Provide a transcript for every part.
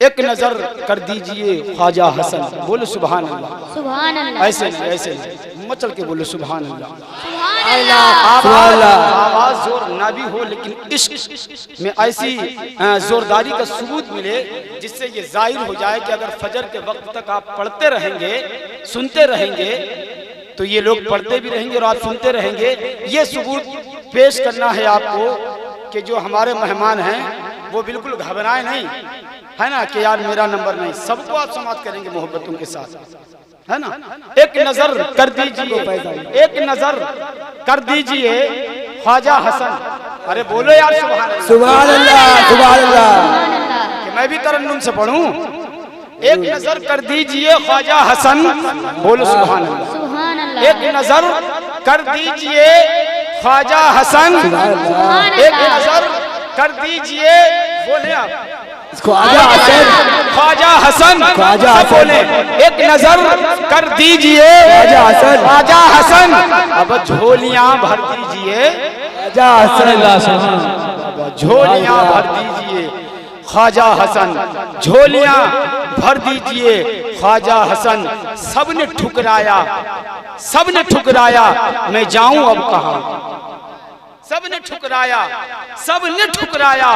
एक नजर कर दीजिए ख्वाजा हसन, बोलो सुभान अल्लाह। सुभान अल्लाह। ऐसे नहीं, ऐसे नहीं, मचल के बोलो सुभान अल्लाह। सुभान अल्लाह। आवाज जोर ना भी हो लेकिन इश्क में ऐसी जोरदारी का सबूत मिले जिससे ये जाहिर हो जाए कि अगर फजर के वक्त तक आप पढ़ते रहेंगे, सुनते रहेंगे, तो ये लोग पढ़ते भी रहेंगे और आप सुनते रहेंगे। ये सबूत पेश करना है आपको कि जो हमारे मेहमान हैं वो बिल्कुल घबराए नहीं, है ना, कि यार मेरा नंबर नहीं। सबको आप समाप्त करेंगे मोहब्बतों के साथ, है ना। एक नजर कर दीजिए, एक नजर कर दीजिए ख्वाजा हसन। अरे बोलो यार सुभान अल्लाह, सुभान अल्लाह, सुभान अल्लाह। कि मैं भी तरन्नुम से पढ़ूं। एक नजर कर दीजिए ख्वाजा हसन, बोलो सुभान अल्लाह। सुभान अल्लाह। एक नजर कर दीजिए ख्वाजा हसन, एक नजर कर दीजिए, बोले आप ख्वाजा हसन, ख्वाजा हसन, ख्वाजा सब बोले एक नजर कर दीजिए ख्वाजा हसन, ख्वाजा हसन। अब झोलियां भर दीजिए ख्वाजा हसन, झोलियां भर दीजिए ख्वाजा हसन, झोलियां भर दीजिए ख्वाजा हसन। सबने ठुकराया, सबने ठुकराया, मैं जाऊं अब कहां। सबने ठुकराया, सबने ठुकराया,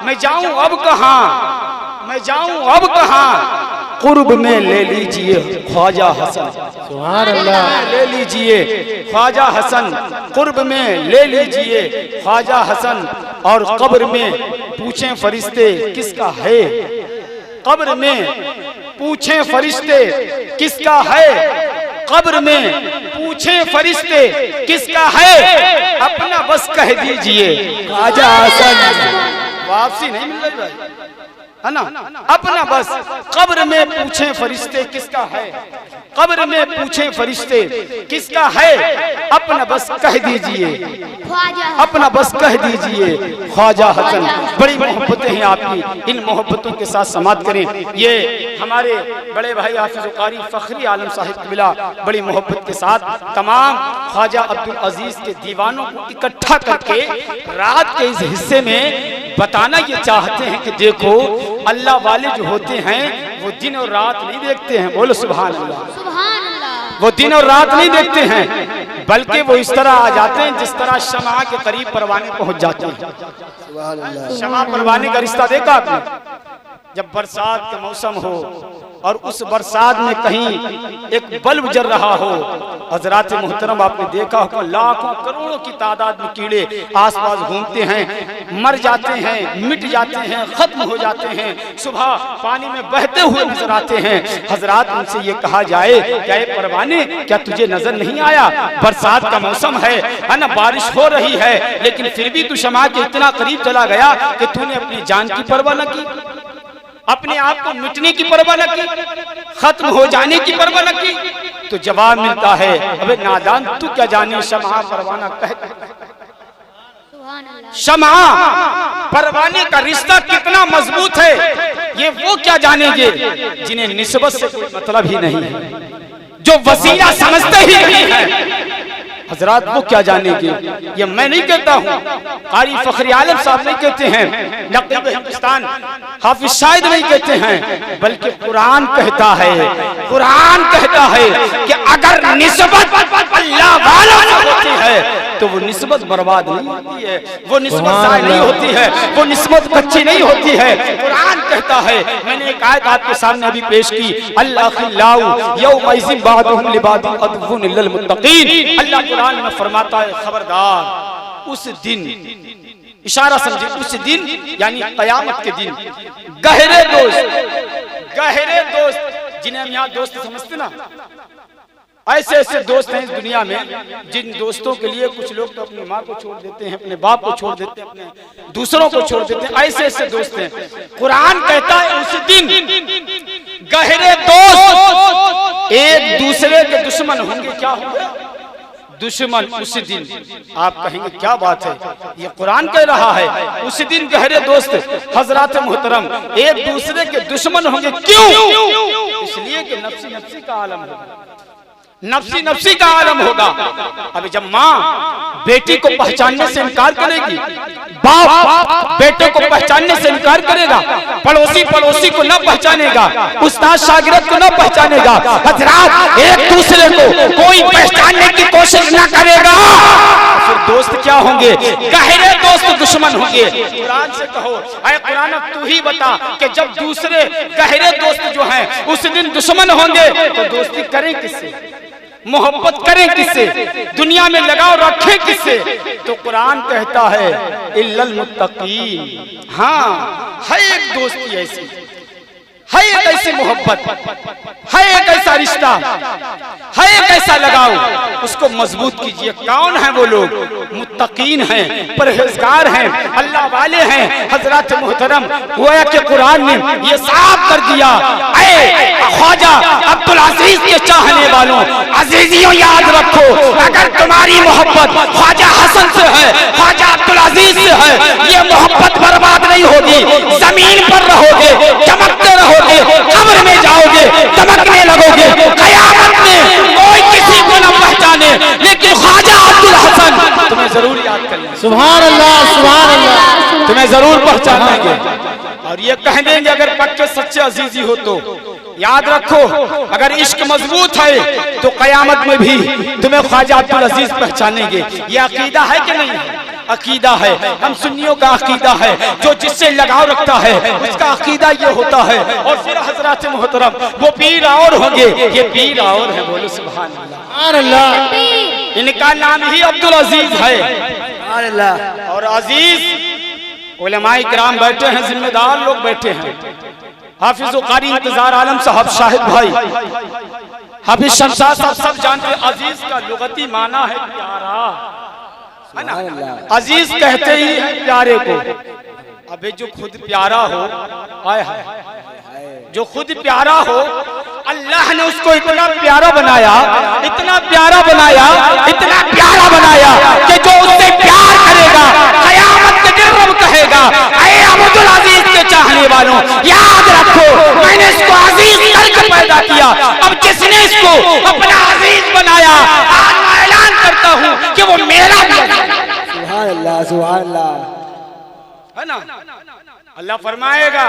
मैं जाऊं अब कहां, मैं जाऊं अब कहां। कुर्ब में ले लीजिए ख्वाजा हसन, सुभान अल्लाह। ले लीजिए ख्वाजा हसन, कुर्ब में ले लीजिए ख्वाजा हसन। और कब्र में पूछें फरिश्ते किसका है, कब्र में पूछें फरिश्ते किसका है, कब्र में पूछें फरिश्ते किसका है। अपना बस कह दीजिए ख्वाजा हसन, वापसी नहीं मिल रही भाई, है ना। अपना बस कब्र में पूछें फरिश्ते किसका है, कब्र में पूछें फरिश्ते किसका है। अपना बस कह दीजिए, अपना बस कह दीजिए ख्वाजा हसन। बड़ी मोहब्बतें हैं आपकी, इन मोहब्बतों के साथ समाप्त करें। ये हमारे बड़े भाई हाफिज कारी फखरी आलम साहिब क़िबला बड़ी मोहब्बत के साथ तमाम ख्वाजा अब्दुल अजीज के दीवानों को इकट्ठा करके रात के इस हिस्से में बताना ये चाहते हैं कि देखो अल्लाह वाले जो होते हैं वो दिन और रात नहीं देखते हैं, बोलो सुभान अल्लाह। सुभान अल्लाह। वो दिन और रात नहीं देखते हैं, बल्कि वो इस तरह आ जाते हैं जिस तरह शमा के करीब परवाने पहुंच जाते हैं। शमा परवाने का रिश्ता देखा आपने? जब बरसात का मौसम हो और उस बरसात में कहीं एक बल्ब जल रहा हो, हजरात मोहतरम आपने देखा हो लाखों करोड़ों की तादाद में कीड़े आसपास घूमते हैं, मर जाते हैं, मिट जाते हैं, खत्म हो जाते हैं, सुबह पानी में बहते हुए नजर आते हैं। हजरात उनसे ये कहा जाए क्या ये परवाने क्या तुझे नजर नहीं आया? बरसात का मौसम है ना, बारिश हो रही है, लेकिन फिर भी तू शमा के इतना करीब चला गया कि तूने अपनी जान की परवाह न की, अपने आप को मिटने की परवाह न की, खत्म हो जाने की परवाह न की। तो जवाब मिलता है अबे नादान तू क्या जाने शमा परवाना कह। शमा परवाने का रिश्ता कितना मजबूत है ये वो क्या जानेंगे जिन्हें निस्बत से कोई मतलब ही नहीं है, जो वसीला समझते ही नहीं है। हजरात वो क्या जानेंगे, ये मैं नहीं कहता हूँ, कारी फखरी आलम साहब नहीं कहते हैं, नक़ीब हिंदुस्तान हाफिज शायद नहीं कहते हैं, बल्कि कुरान कहता है, कुरान कहता है कि अगर निस्बत अल्लाह वालों से होती है तो वो निस्बत बर्बाद नहीं होती है, वो निस्बत ज़ाय नहीं होती है, वो निस्बत कच्ची नहीं होती है। कुरान कहता है, मैंने एक आयत आपके सामने अभी पेश की, अल्लाह खिल्लाउ यौमइज़िन बअदुहुम लिबादिन अदुव्वुन लिल मुत्तक़ीन। अल्लाह कुरान में फरमाता है खबरदार उस दिन, इशारा समझे, उस दिन यानी क़यामत के दिन गहरे दोस्त जिन्हें हम यहाँ दोस्त समझते ना, ऐसे ऐसे दोस्त हैं इस दुनिया में जिन दोस्तों के लिए कुछ लोग तो अपनी माँ को छोड़ देते हैं, अपने बाप को छोड़ देते हैं, अपने दूसरों को छोड़ देते हैं, ऐसे ऐसे दोस्त हैं। कुरान कहता है उस दिन गहरे दोस्त एक दूसरे के दुश्मन होंगे। क्या होंगे? दुश्मन। उस दिन आप कहेंगे क्या बात है, ये कुरान कह रहा है उस दिन गहरे दोस्त हजरात मोहतरम एक दूसरे के दुश्मन होंगे। क्यों? इसलिए कि नफ्सी नफ्सी का आलम होगा, नफ्सी नफ्सी का आलम होगा। अभी जब माँ बेटी को पहचानने से इनकार करेगी, बाप बेटे को पहचानने से इनकार करेगा, पड़ोसी पड़ोसी को न पहचानेगा, उस्ताद शागिर्द को न पहचानेगा। हजरात, एक दूसरे को कोई पहचानने की कोशिश न करेगा, फिर दोस्त क्या होंगे? गहरे दोस्त दुश्मन होंगे। कुरान से कहो, अरे कुरान तू ही बता कि जब दूसरे गहरे दोस्त जो हैं उस दिन दुश्मन होंगे तो दोस्ती करें किससे, मोहब्बत करें किससे, दुनिया में लगाव रखें किससे? तो कुरान कहता है इल्लल मुत्तकीन। हाँ, है एक दोस्ती ऐसी, है एक ऐसी मोहब्बत, है एक ऐसा रिश्ता, है एक ऐसा लगाव, उसको मजबूत कीजिए। कौन है वो लोग? मुत्तकीन हैं, परहेजगार हैं, अल्लाह वाले हैं। हजरत मोहतरम गोया के कुरान ने ये साफ कर दिया, ऐ ख्वाजा अब्दुल अजीज के चाहने वालों, अजीजियों याद रखो, अगर तुम्हारी मोहब्बत ख्वाजा हसन से है, ख्वाजा अब्दुल अजीज से है, ये मोहब्बत बर्बाद नहीं होगी। जमीन पर रहोगे, चमकते रहोगे, कब्र में जाओगे, चमकने लगोगे, कयामत में कोई किसी को न पहचाने, लेकिन ख्वाजा अब्दुल हसन तुम्हें जरूर याद करेंगे। सुभान अल्लाह, सुभान अल्लाह, तुम्हें जरूर पहचानेंगे और ये कह देंगे अगर पक्के सच्चे अजीजी हो तो। याद रखो, अगर इश्क मजबूत है तो कयामत में भी तुम्हें ख्वाजा अब्दुल अजीज पहचानेंगे। ये अकीदा है कि नहीं? अकीदा है, हम सुन्नियों का अकीदा है, जो जिससे लगाव रखता है उसका अकीदा ये होता है। और फिर हजरत मोहतरम वो पीर और होंगे, ये पीर और है। बोलो सुभान अल्लाह। इनका नाम ही अब्दुल अजीज है। और अजीज उलमाए किराम बैठे हैं, जिम्मेदार लोग बैठे हैं। हाफिज कारी इंतजार आलम साहब, शाहिद भाई, हाफिज शमशाद साहब सब जानते हैं अजीज का लुगती माना है प्यारा, है ना? अजीज कहते ही है प्यारे को। अबे जो खुद प्यारा हो, आए हाय, जो खुद प्यारा हो, अल्लाह ने उसको इतना प्यारा बनाया, इतना प्यारा बनाया, इतना प्यारा बनाया कि जो उससे प्यार करेगा कयामत के दिन रब कहेगा, ऐ अब्दुल अजीज के चाहने वालों, याद रखो मैंने इसको अजीज करके पैदा किया। अब जिसने इसको अपना अजीज बनाया, आज मैं ऐलान करता हूँ कि वो मेरा भी सुभान अल्लाह, सुभान अल्लाह, है ना? अल्लाह फरमाएगा,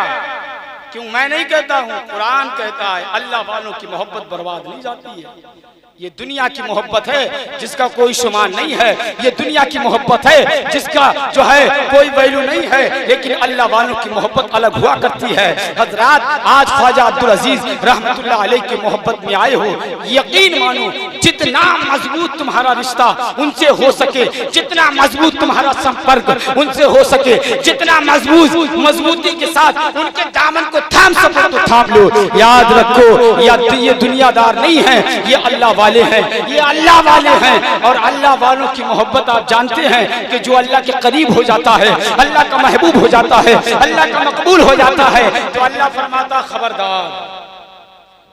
क्यों मैं नहीं कहता हूँ, कुरान कहता है अल्लाह वालों की मोहब्बत बर्बाद नहीं जाती है। ये दुनिया की मोहब्बत है जिसका कोई शुमार नहीं है, ये दुनिया की मोहब्बत है जिसका जो है कोई वैल्यू नहीं है, लेकिन अल्लाह वालों की मोहब्बत अलग हुआ करती है। हजरात, आज ख्वाजा अब्दुल अजीज रहमतुल्लाह अलैह की मोहब्बत में आए हो, यकीन मानो जितना मजबूत तुम्हारा रिश्ता उनसे हो सके, जितना मजबूत तुम्हारा संपर्क उनसे हो सके, जितना मजबूती के साथ उनके दामन को थाम सको तो थाम लो। याद रखो, ये दुनियादार नहीं है, ये अल्लाह वाले हैं, ये अल्लाह वाले हैं। और अल्लाह वालों की मोहब्बत आप जानते हैं कि जो अल्लाह के करीब हो जाता है, अल्लाह का महबूब हो जाता है, अल्लाह का मकबूल हो जाता है, तो अल्लाह फरमाता खबरदार,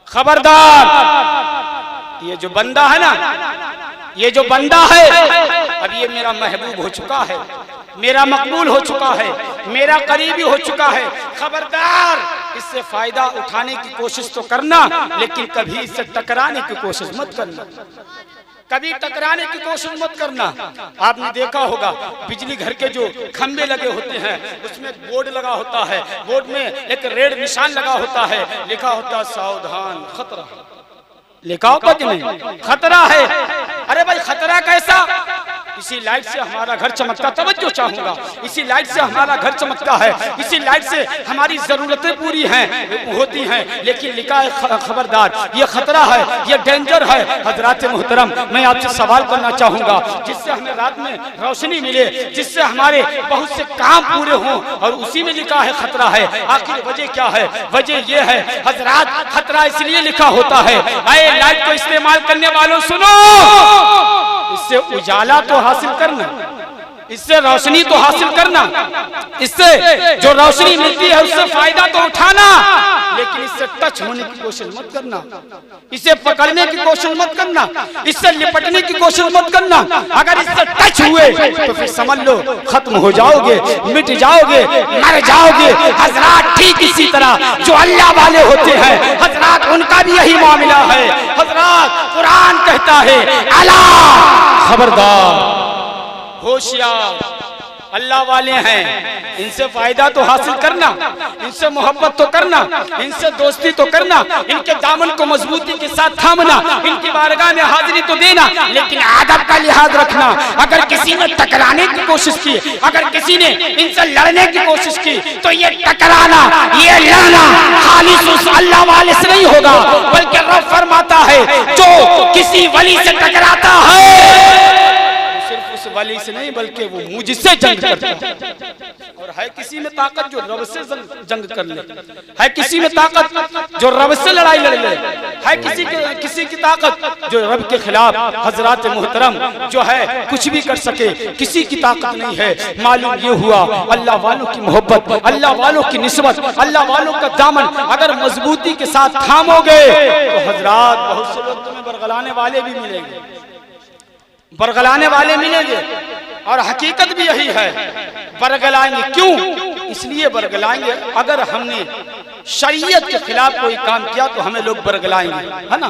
खबरदार, ये जो बंदा है ना, ये जो बंदा है, अब ये मेरा महबूब हो चुका है, मेरा मकबूल हो चुका है, मेरा करीबी हो चुका है। खबरदार, इससे फायदा उठाने की कोशिश तो करना, लेकिन कभी इससे टकराने की कोशिश मत करना, कभी टकराने की कोशिश मत करना। आपने देखा होगा बिजली घर के जो खंबे लगे होते हैं उसमें बोर्ड लगा होता है, बोर्ड में एक रेड निशान लगा होता है, लिखा होता है सावधान खतरा। लिखा होता कि नहीं? खतरा है। अरे भाई खतरा कैसा? इसी लाइट से हमारा घर चमकता, तवज्जो चाहूंगा, इसी लाइट से हमारा घर चमकता है, इसी लाइट से हमारी जरूरतें पूरी हैं होती हैं, लेकिन लिखा है खबरदार, ये खतरा है, ये डेंजर है। हजरात मोहतरम, मैं आपसे सवाल करना चाहूंगा, जिससे हमें रात में रोशनी मिले, जिससे हमारे बहुत से काम पूरे हों, और उसी में लिखा है खतरा है। आखिर वजह क्या है? वजह यह है हजरात, खतरा इसलिए लिखा होता है, आए लाइट को इस्तेमाल करने वालों सुनो, इससे उजाला तो हासिल करना, इससे रोशनी तो हासिल करना, इससे जो रोशनी मिलती है उससे फायदा तो उठाना, लेकिन इससे टच होने की कोशिश मत करना, इसे पकड़ने की कोशिश मत करना, इससे लिपटने की कोशिश मत करना। अगर इससे टच हुए तो फिर समझ लो खत्म हो जाओगे, मिट जाओगे, मर जाओगे। हजरात, ठीक इसी तरह जो अल्लाह वाले होते हैं हजरात, उनका भी यही मामला है। हजरात, कुरान कहता है अला, खबरदार, होशियार, अल्लाह वाले हैं, इनसे फायदा तो हासिल करना, इनसे मोहब्बत तो करना, इनसे दोस्ती तो करना, इनके दामन को मजबूती के साथ थामना, इनकी बारगाह में हाजिरी तो देना, लेकिन आदब का लिहाज रखना। अगर किसी ने टकराने की कोशिश की, अगर किसी ने इनसे लड़ने की कोशिश की, तो ये टकराना, ये लड़ना खालिस उस अल्लाह वाले से नहीं होगा, बल्कि रब फरमाता है जो किसी वली से टकराता है सिर्फ उस वली से नहीं बल्कि वो मुझसे जंग करता है। और है किसी में ताकत जो रब से जंग कर ले, है किसी में ताकत जो रब से लड़ाई लड़ ले, है किसी की ताकत जो रब के खिलाफ हजरात मुहतरम जो है कुछ भी कर सके, किसी की ताकत नहीं है। मालूम ये हुआ अल्लाह वालों की मोहब्बत, अल्लाह वालों की निस्बत, अल्लाह वालों का दामन अगर मजबूती के साथ थामोगे तो हजरात बहुत से लोग तुम्हें बरगलाने वाले भी मिलेंगे, बरगलाने वाले मिलेंगे। और हकीकत भी यही है, बरगलाएंगे। क्यों? इसलिए बरगलाएंगे अगर हमने शरीयत के खिलाफ कोई काम किया तो हमें लोग बरगलाएंगे, है ना,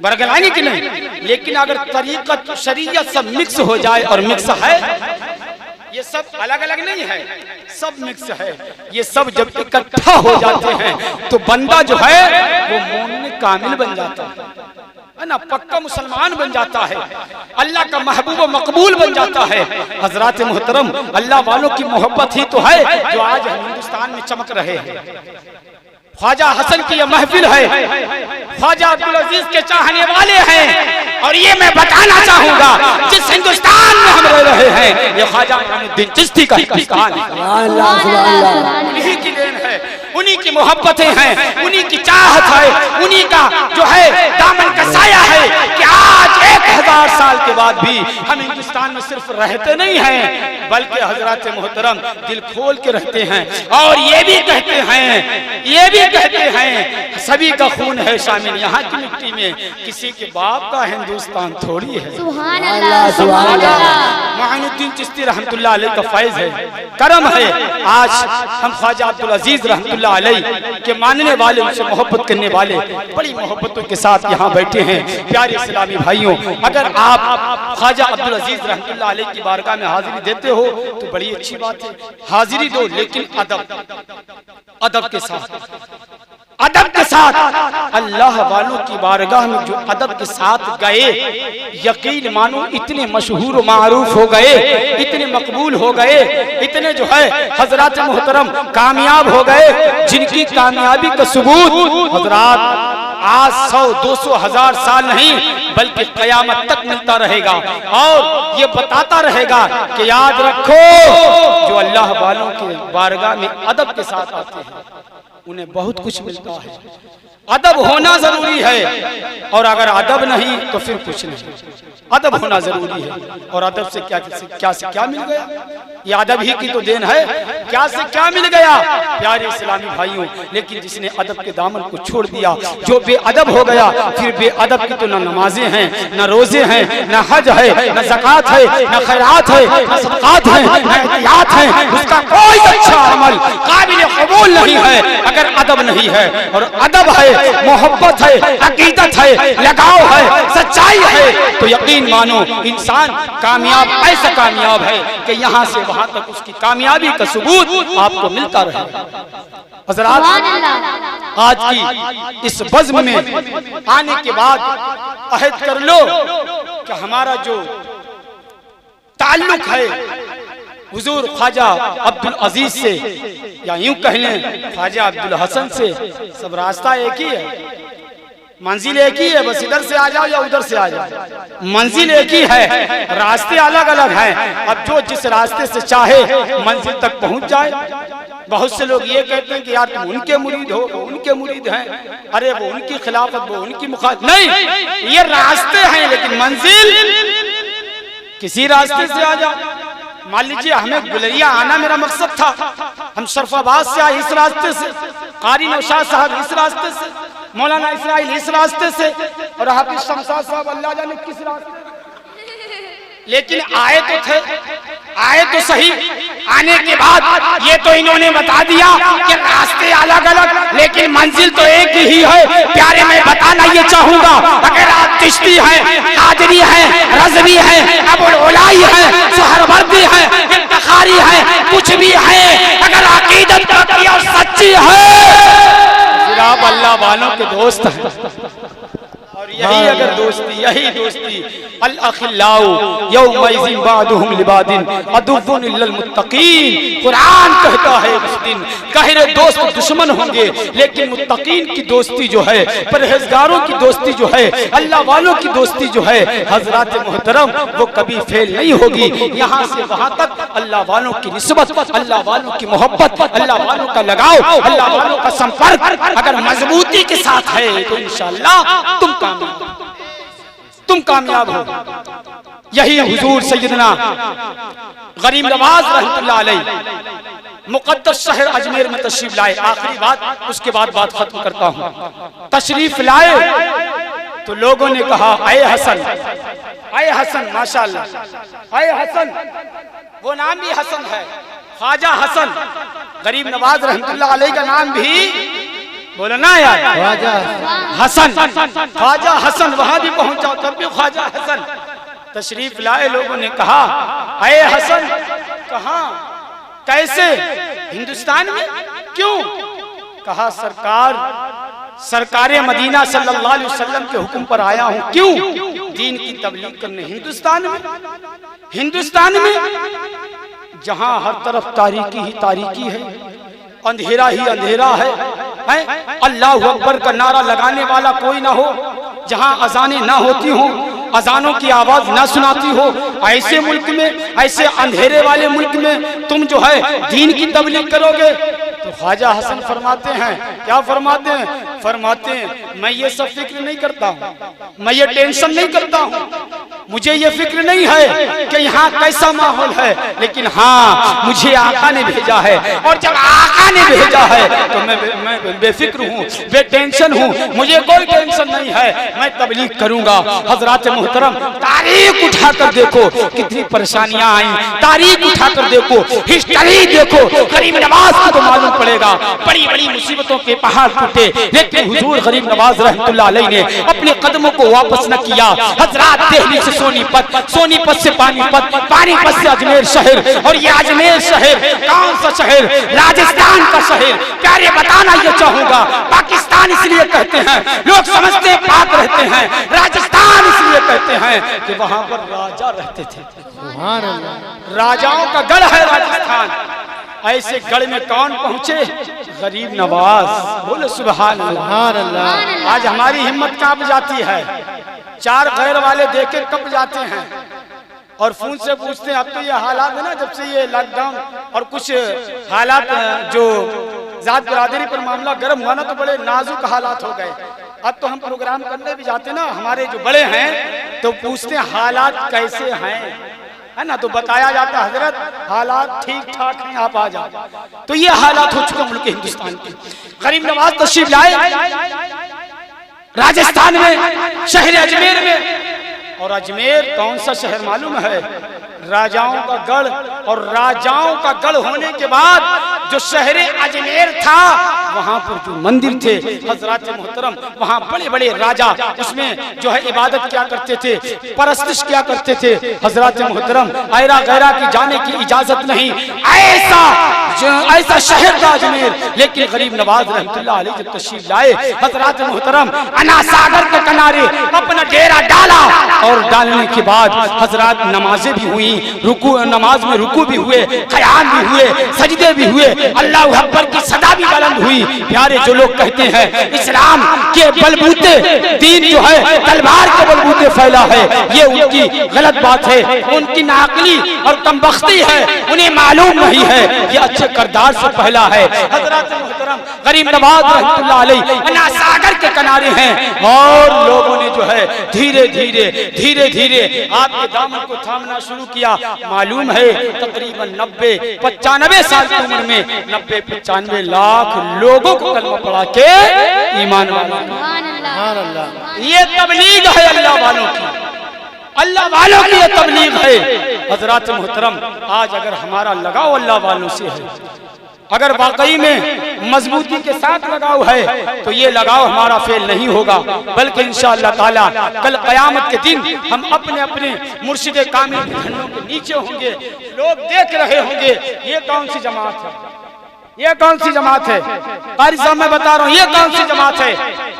बरगलाएंगे कि नहीं। लेकिन अगर तरीकत शरीयत सब मिक्स हो जाए, और मिक्स है, ये सब अलग अलग नहीं है, सब मिक्स है, ये सब जब इकट्ठा हो जाते हैं तो बंदा जो है वो मोमिन कामिल बन जाता है ना, पक्का मुसलमान बन जाता है, अल्लाह का महबूब मकबूल बन जाता है। हजरात मुहतरम, अल्लाह वालों की मोहब्बत ही तो है जो आज हम हिंदुस्तान में चमक रहे हैं। ख्वाजा हसन की यह महफिल है, ख्वाजा अब्दुल अजीज के चाहने वाले हैं। और ये मैं बताना चाहूंगा, जिस हिंदुस्तान में हम रह रहे हैं ये ख्वाजा मोइनुद्दीन चिश्ती का हिंदुस्तान है, उन्हीं की देन है, उन्हीं की मोहब्बतें हैं, उन्हीं की चाहत है, उन्हीं का जो है दामन का साया है कि आज 1000 साल के बाद भी हम हिंदुस्तान में सिर्फ रहते नहीं हैं बल्कि हजरत मोहतरम दिल खोल के रहते हैं। और ये भी कहते हैं सभी का खून है शामिल यहाँ की मिट्टी में, किसी के बाप का हिंदुस्तान थोड़ी है। सुभान अल्लाह, सुभान अल्लाह। मोइनुद्दीन चिश्ती रहमतुल्लाह अलैह का फैज है, करम है। आज हम ख्वाजा अब्दुल अजीज रहमतुल्लाह अलैह के मानने वाले, उनसे मोहब्बत करने वाले बड़ी मोहब्बतों के साथ यहाँ बैठे हैं। प्यारे इस्लामी भाइयों, अगर आप ख्वाजा अब्दुल अजीज रहमतुल्लाह अलैह की बारगाह में हाजिरी देते हो तो बड़ी अच्छी बात है, हाजिरी दो, लेकिन अदब के साथ अल्लाह वालों की बारगाह में जो अदब के साथ गए, यकीन मानो इतने मशहूर मारूफ हो गए, इतने मकबूल हो गए, इतने जो है हजरात मुहतरम कामयाब हो गए, जिनकी कामयाबी का सबूत हजरात आज 100, 200, 1000 साल नहीं बल्कि कयामत तक मिलता रहेगा। और ये बताता रहेगा कि याद रखो जो अल्लाह वालों के बारगाह में अदब के साथ आते हैं उन्हें बहुत कुछ मिलता है। अदब होना जरूरी है, और अगर अदब नहीं तो फिर कुछ नहीं। अदब होना जरूरी है, और अदब से क्या मिल गया, ये अदब ही की तो देन है। क्या से क्या मिल गया प्यारे इस्लामी भाइयों, लेकिन जिसने अदब के दामन को छोड़ दिया, जो बेअदब हो गया, फिर बेअदब की तो न नमाजें हैं, न रोजे हैं, न हज है, न ज़कात है, न खैरात है, न सदक़ात है, न एहतियात है, उसका कोई अच्छा अमल काबिल कबूल नहीं है अगर अदब नहीं है। और अदब है, मोहब्बत है, अकीदत है, लगाव है, सच्चाई है, तो यकीन मानो इंसान कामयाब, ऐसा कामयाब है कि यहाँ से वहां तक उसकी कामयाबी का सबूत आपको मिलता रहे। हज़रात, आज की इस बज़्म में आने के बाद अहद कर लो कि हमारा जो ताल्लुक है हुजूर ख्वाजा अब्दुल अजीज से, या यूं कह लें ख्वाजा अब्दुल हसन से, सब रास्ता एक ही है, मंजिल एक ही है, बस इधर से आ जाओ या उधर से आ जाओ, मंजिल एक ही है, रास्ते अलग अलग हैं। अब जो जिस रास्ते से चाहे मंजिल तक पहुंच जाए। बहुत से लोग ये कहते हैं कि यार तुम उनके मुरीद हो, वो उनके मुरीद हैं, अरे वो उनकी खिलाफत, वो उनकी मुखालिफ। नहीं, ये रास्ते हैं लेकिन मंजिल किसी रास्ते से आ जाओ। मान लीजिए हमें गुलरिया आना मेरा मकसद था, हम शरफाबाद से आए इस रास्ते से, कारी नौशाद साहब इस रास्ते से, मौलाना इसराइल इस रास्ते से, और हाफिज शमशाद साहब अल्लाह जाने किस रास्ते। लेकिन आए तो थे, आए तो सही। आने के बाद ये तो इन्होंने बता दिया कि रास्ते अलग अलग लेकिन मंजिल तो एक ही है। प्यारे मैं बताना ये चाहूंगा, अगर आप चिश्ती हैं, कादरी हैं, रज़वी हैं, अबुल उलाई हैं, सुहरवर्दी हैं, इफ्तिखारी हैं, कुछ भी है, अगर अकीदत पक्की और सच्ची है फिर आप अल्लाह वालों के दोस्त हैं। और यही अगर दोस्ती, यही दोस्ती, अल अखिल्लाउ यौमइज़िन बादुहुम लिबादिन अदुव्वुन इल्लल मुत्तकीन। कुरान कहता है उस दिन गहरे दोस्त दुश्मन होंगे, लेकिन मुत्तकीन की दोस्ती जो है, परहेजगारों की दोस्ती जो है, अल्लाह वालों की दोस्ती जो है हजरत मोहतरम, वो कभी फेल नहीं होगी। यहाँ से वहाँ तक अल्लाह वालों की निस्बत, अल्लाह वालों की मोहब्बत, अल्लाह वालों का लगाव, अल्लाह वालों का संपर्क अगर मजबूती के साथ है तो इंशाअल्लाह तुम कामयाब हो। यही हुजूर सैयदना गरीब नवाज रहमतुल्लाह अलैह मुक़द्दस शहर अजमेर में तशरीफ लाए। आखिरी बात, उसके बाद बात खत्म करता हूँ। तशरीफ लाए तो लोगों ने कहा अय हसन, अय हसन, माशाअल्लाह, अय हसन। वो नाम भी हसन है, ख्वाजा हसन। गरीब नवाज रहमतुल्लाह अलैह का नाम भी बोलो ना यार, ख्वाजा हसन, ख्वाजा हसन। वहां भी पहुंचा तब भी ख्वाजा हसन। तशरीफ लाए, लोगों ने कहा अय हसन। कहाँ, कैसे, हिंदुस्तान में, क्यों? कहा सरकार मदीना सल्लल्लाहु अलैहि वसल्लम के हुक्म पर आया हूँ। क्यों? दीन की तबलीग करने। हिंदुस्तान में, हिंदुस्तान में जहां हर तरफ तारीकी ही तारीकी है, अंधेरा ही अंधेरा है, अल्लाहु अकबर का नारा लगाने वाला कोई ना हो, जहां अजानें ना होती हो, अजानों की आवाज ना सुनाती हो, ऐसे मुल्क में, ऐसे अंधेरे वाले मुल्क में तुम जो है दीन की तबलीग करोगे? तो ख्वाजा हसन फरमाते हैं, क्या फरमाते हैं? फरमाते हैं मैं ये सब फिक्र नहीं करता हूँ, मैं ये टेंशन नहीं करता हूँ, मुझे ये फिक्र नहीं है कि यहाँ कैसा माहौल है, लेकिन हाँ मुझे आका ने भेजा है, और जब आका ने भेजा है तो मैं बेफिक्र हूँ, बेटेंशन हूँ, मुझे कोई टेंशन नहीं है, मैं तबलीग करूंगा। हजरात मोहतरम, तारीख उठाकर देखो कितनी परेशानियां आई, तारीख उठाकर देखो, हिस्ट्री देखो, गरीब नवाज को तो मालूम पड़ेगा बड़ी बड़ी मुसीबतों के पहाड़ टूटे, लेकिन हुजूर गरीब नवाज रहमतुल्लाह अलैह ने अपने कदमों को वापस न किया। हजरात दिल्ली से सोनीपत, सोनीपत से पानीपत, पानीपत से अजमेर शहर, और ये अजमेर शहर कौन सा शहर? राजस्थान का शहर। प्यारे बताना ये चाहूंगा, पाकिस्तान इसलिए कहते हैं, लोग समझते हैं पाक रहते हैं, राजस्थान इसलिए कहते हैं कि वहां पर राजा रहते थे। राजाओं का गढ़ है राजस्थान। ऐसे गढ़ में कौन पहुंचे? गरीब नवाज। बोले सुभान अल्लाह। आज हमारी हिम्मत कांप जाती है, चार गैर वाले देखे कब जाते हैं और फोन से पूछते हैं। अब तो ये हालात है ना, जब से ये लॉकडाउन और कुछ हालात जो जात बिरादरी पर मामला गर्म हुआ ना, तो बड़े नाजुक हालात हो गए। अब तो हम प्रोग्राम करने भी जाते ना, हमारे जो बड़े हैं तो पूछते हैं हालात कैसे हैं, है ना, तो बताया जाता है हजरत हालात ठीक ठाक हैं, आप आ जाओ। तो ये हालात हो चुके मुल्क हिंदुस्तान के। गरीब नवाज तशरीफ लाए राजस्थान में, शहर अजमेर में। और अजमेर कौन सा शहर मालूम है? राजाओं का गढ़। और राजाओं का गढ़ होने के बाद जो शहर अजमेर था, वहां पर जो मंदिर थे हजरत मोहतरम, वहां बड़े बड़े राजा उसमें जो है इबादत क्या करते थे, परस्तिश क्या करते थे। हजरत मोहतरम ऐरा गैरा की जाने की इजाजत नहीं, ऐसा शहर था अजमेर। लेकिन गरीब नवाज रहमतुल्लाह अलैह जब तशरीफ लाए, हजरत मोहतरम अना सागर के किनारे अपना डेरा डाला, और डालने के बाद हजरत नमाजें भी हुई, रुकू, नमाज में रुकू भी हुए, क़याम भी हुए, सजदे भी हुए, अल्लाहु अकबर की सदा भी बुलंद हुई। प्यारे जो लोग कहते हैं इस्लाम के बलबूते दीन जो है तलवार के बलबूते फैला है, ये उनकी गलत बात है, उनकी नाकली और कमबख्ती है, उन्हें मालूम नहीं है ये अच्छे किरदार से पहला है। हजरत मोहतरम गरीब नवाज रहमतुल्लाह अलैह सागर के किनारे हैं, और लोगों ने जो है धीरे धीरे धीरे धीरे आपके दामन को थामना शुरू किया। मालूम है तकरीबन 90-95 साल की उम्र में 90-95 लाख लोगों को कलमा पढ़ा के ईमान वाला। ये तबलीग है अल्लाह वालों की, अल्लाह वालों की ये तबलीग है। हजरात मोहतरम, आज अगर हमारा लगाव अल्लाह वालों से है, अगर वाकई में मजबूती के साथ लगाव है, तो ये लगाव हमारा फेल नहीं होगा, बल्कि इंशाअल्लाह ताला कल क़यामत के दिन हम अपने अपने मुर्शिद कामिल के झंडों के नीचे होंगे। लोग देख रहे होंगे ये कौन सी जमात है, ये कौन सी जमात है। कारी साहब मैं बता रहा हूँ ये कौन सी जमात है।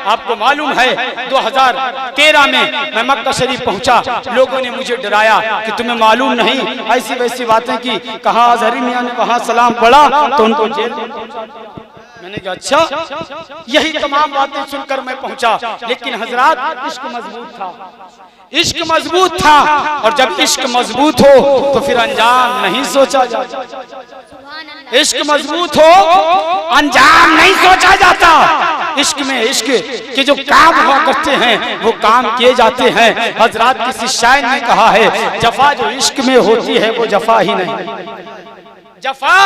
आपको मालूम है 2013 में मैं मक्का शरीफ पहुंचा, लोगों ने मुझे डराया कि तुम्हें मालूम नहीं, ऐसी वैसी बातें की। कहा अजहरी मियां ने वहां सलाम पढ़ा तो उनको जेल में पहुंचा। मैंने कहा अच्छा, यही तमाम बातें सुनकर मैं पहुंचा। लेकिन हजरात, इश्क मजबूत था, इश्क मजबूत था, और जब इश्क मजबूत हो तो फिर अंजाम नहीं सोचा जाता। इश्क मजबूत हो अंजाम नहीं सोचा जाता। इश्क में इश्क के जो काम हुआ करते हैं वो काम किए जाते हैं। हजरात, किसी शायर ने कहा है जफा जो इश्क में होती है वो जफा ही नहीं, जफा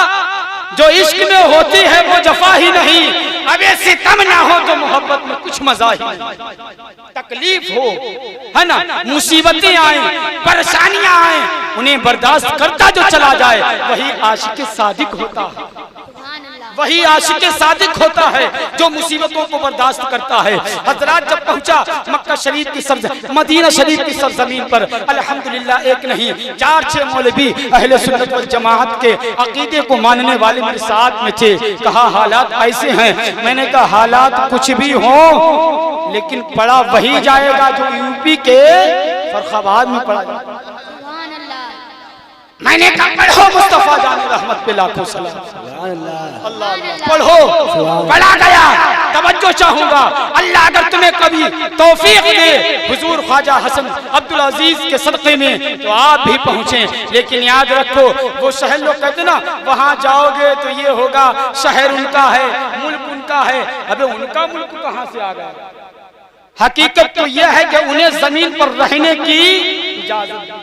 जो इश्क में होती है वो जफा ही नहीं। अब ऐसे कम ना हो तो मोहब्बत में कुछ मजा ही नहीं। तकलीफ हो, है ना, मुसीबतें आए, परेशानियां आए, उन्हें बर्दाश्त करता जो चला जाए वही आशिक सादिक होता है, वही आशिक सादिक होता है जो मुसीबतों को बर्दाश्त करता है। हजरात, जब पहुंचा मक्का शरीफ की मदीना शरीफ की सरजमीन पर, अल्हम्दुलिल्लाह एक नहीं 4-6 मौलवी अहले सुन्नत वल जमाअत के अकीदे को मानने वाले मेरे साथ में थे। कहा हालात ऐसे हैं। मैंने कहा हालात कुछ भी हो, लेकिन पढ़ा वही जाएगा जो यूपी के फर्रुखाबाद में पढ़ा जाएगा। मैंने कहा पढ़ो मुस्तफा जाने रहमत पे लाखों सलाम, पढ़ो, पढ़ा गया। तवज्जो चाहूंगा, अल्लाह अगर तुम्हें कभी तौफीक दे हुजूर ख्वाजा हसन अब्दुल अजीज के सदक़े में तो आप भी पहुंचे। लेकिन याद रखो, वो शहर लोग कहते ना वहां जाओगे तो ये होगा, शहर उनका है, मुल्क उनका है। अबे उनका मुल्क कहां से आ गया? हकीकत तो यह है कि उन्हें जमीन पर रहने की इजाजत